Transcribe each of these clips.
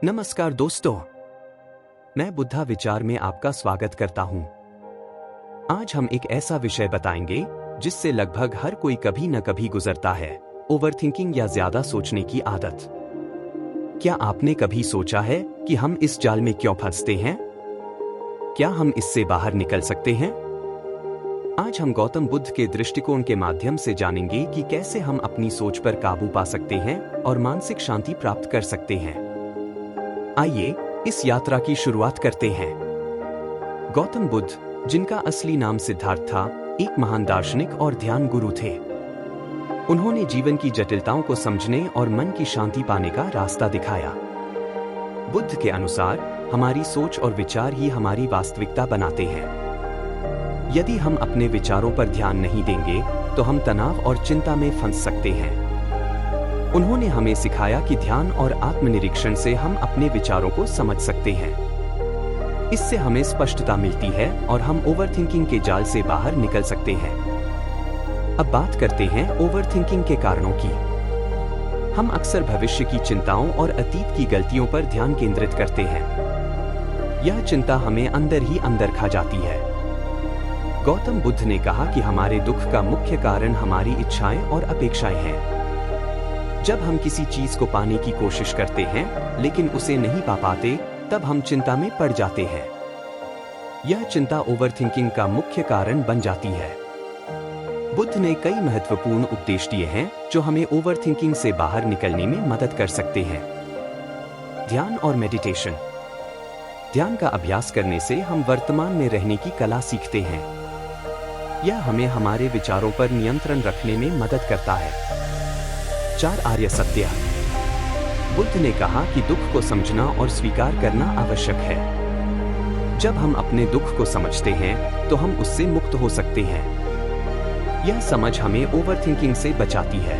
नमस्कार दोस्तों, मैं बुद्धा विचार में आपका स्वागत करता हूं। आज हम एक ऐसा विषय बताएंगे जिससे लगभग हर कोई कभी न कभी गुजरता है, ओवरथिंकिंग या ज्यादा सोचने की आदत। क्या आपने कभी सोचा है कि हम इस जाल में क्यों फंसते हैं? क्या हम इससे बाहर निकल सकते हैं? आज हम गौतम बुद्ध के दृष्टिकोण के माध्यम से जानेंगे कि कैसे हम अपनी सोच पर काबू पा सकते हैं और मानसिक शांति प्राप्त कर सकते हैं। आइए इस यात्रा की शुरुआत करते हैं। गौतम बुद्ध, जिनका असली नाम सिद्धार्थ था, एक महान दार्शनिक और ध्यान गुरु थे। उन्होंने जीवन की जटिलताओं को समझने और मन की शांति पाने का रास्ता दिखाया। बुद्ध के अनुसार हमारी सोच और विचार ही हमारी वास्तविकता बनाते हैं। यदि हम अपने विचारों पर ध्यान नहीं देंगे तो हम तनाव और चिंता में फंस सकते हैं। उन्होंने हमें सिखाया कि ध्यान और आत्मनिरीक्षण से हम अपने विचारों को समझ सकते हैं। इससे हमें स्पष्टता मिलती है और हम ओवरथिंकिंग के जाल से बाहर निकल सकते हैं। अब बात करते हैं ओवरथिंकिंग के कारणों की। हम अक्सर भविष्य की चिंताओं और अतीत की गलतियों पर ध्यान केंद्रित करते हैं। यह चिंता हमें अंदर ही अंदर खा जाती है। गौतम बुद्ध ने कहा कि हमारे दुख का मुख्य कारण हमारी इच्छाएं और अपेक्षाएं हैं। जब हम किसी चीज को पाने की कोशिश करते हैं लेकिन उसे नहीं पा पाते, तब हम चिंता में पड़ जाते हैं। यह चिंता ओवरथिंकिंग का मुख्य कारण बन जाती है। बुद्ध ने कई महत्वपूर्ण उपदेश दिए हैं जो हमें ओवरथिंकिंग से बाहर निकलने में मदद कर सकते हैं। ध्यान और मेडिटेशन। ध्यान का अभ्यास करने से हम वर्तमान में रहने की कला सीखते हैं। यह हमें हमारे विचारों पर नियंत्रण रखने में मदद करता है। 4 आर्य सत्य। बुद्ध ने कहा कि दुख को समझना और स्वीकार करना आवश्यक है। जब हम अपने दुख को समझते हैं तो हम उससे मुक्त हो सकते हैं। यह समझ हमें ओवरथिंकिंग से बचाती है।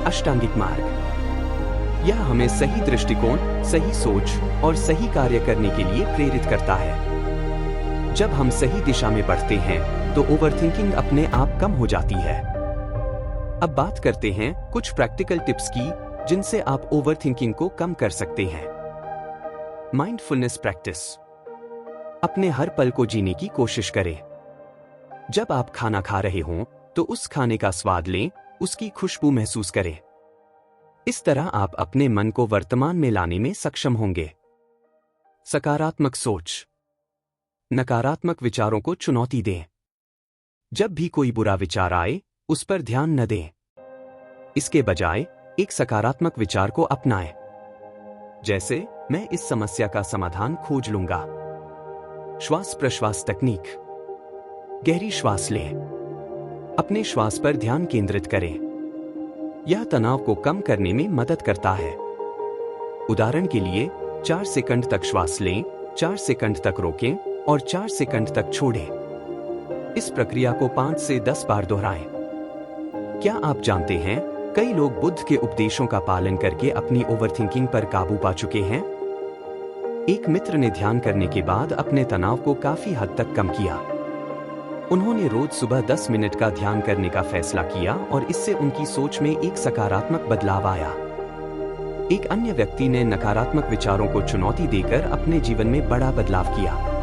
अष्टांगिक मार्ग। यह हमें सही दृष्टिकोण, सही सोच और सही कार्य करने के लिए प्रेरित करता है। जब हम सही दिशा में बढ़ते हैं तो ओवरथिंकिंग अपने आप कम हो जाती है। अब बात करते हैं कुछ प्रैक्टिकल टिप्स की जिनसे आप ओवरथिंकिंग को कम कर सकते हैं। Mindfulness practice. अपने हर पल को जीने की कोशिश करें। जब आप खाना खा रहे हों तो उस खाने का स्वाद लें, उसकी खुशबू महसूस करें। इस तरह आप अपने मन को वर्तमान में लाने में सक्षम होंगे। सकारात्मक सोच। नकारात्मक विचारों को चुनौती दें। जब भी कोई बुरा विचार आए, उस पर ध्यान न दें। इसके बजाय एक सकारात्मक विचार को अपनाएं। जैसे, मैं इस समस्या का समाधान खोज लूंगा। श्वास प्रश्वास तकनीक। गहरी श्वास लें। अपने श्वास पर ध्यान केंद्रित करें। यह तनाव को कम करने में मदद करता है। उदाहरण के लिए, 4 सेकंड तक श्वास लें, 4 सेकंड तक रोकें और 4 सेकंड तक छोड़ें। इस प्रक्रिया को 5 से 10 बार दोहराएं। क्या आप जानते हैं, कई लोग बुद्ध के उपदेशों का पालन करके अपनी ओवरथिंकिंग पर काबू पा चुके हैं। एक मित्र ने ध्यान करने के बाद अपने तनाव को काफी हद तक कम किया। उन्होंने रोज सुबह 10 मिनट का ध्यान करने का फैसला किया और इससे उनकी सोच में एक सकारात्मक बदलाव आया। एक अन्य व्यक्ति ने नकारात्मक विचारों को चुनौती देकर अपने जीवन में बड़ा बदलाव किया।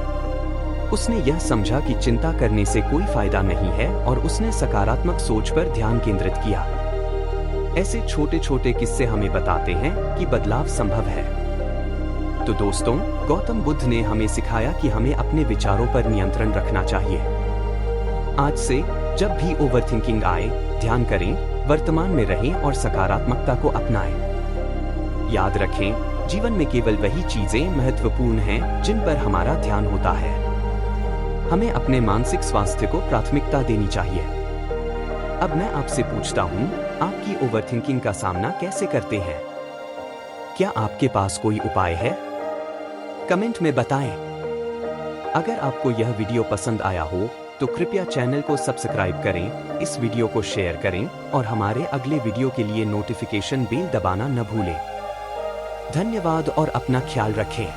उसने यह समझा कि चिंता करने से कोई फायदा नहीं है और उसने सकारात्मक सोच पर ध्यान केंद्रित किया। ऐसे छोटे छोटे किस्से हमें बताते हैं कि बदलाव संभव है। तो दोस्तों, गौतम बुद्ध ने हमें सिखाया कि हमें अपने विचारों पर नियंत्रण रखना चाहिए। आज से जब भी ओवरथिंकिंग आए, ध्यान करें, वर्तमान में रहें और सकारात्मकता को अपनाएं। याद रखें, जीवन में केवल वही चीजें महत्वपूर्ण हैं जिन पर हमारा ध्यान होता है। हमें अपने मानसिक स्वास्थ्य को प्राथमिकता देनी चाहिए। अब मैं आपसे पूछता हूं, आपकी ओवरथिंकिंग का सामना कैसे करते हैं? क्या आपके पास कोई उपाय है? कमेंट में बताएं। अगर आपको यह वीडियो पसंद आया हो तो कृपया चैनल को सब्सक्राइब करें, इस वीडियो को शेयर करें और हमारे अगले वीडियो के लिए नोटिफिकेशन बेल दबाना न भूलें। धन्यवाद और अपना ख्याल रखें।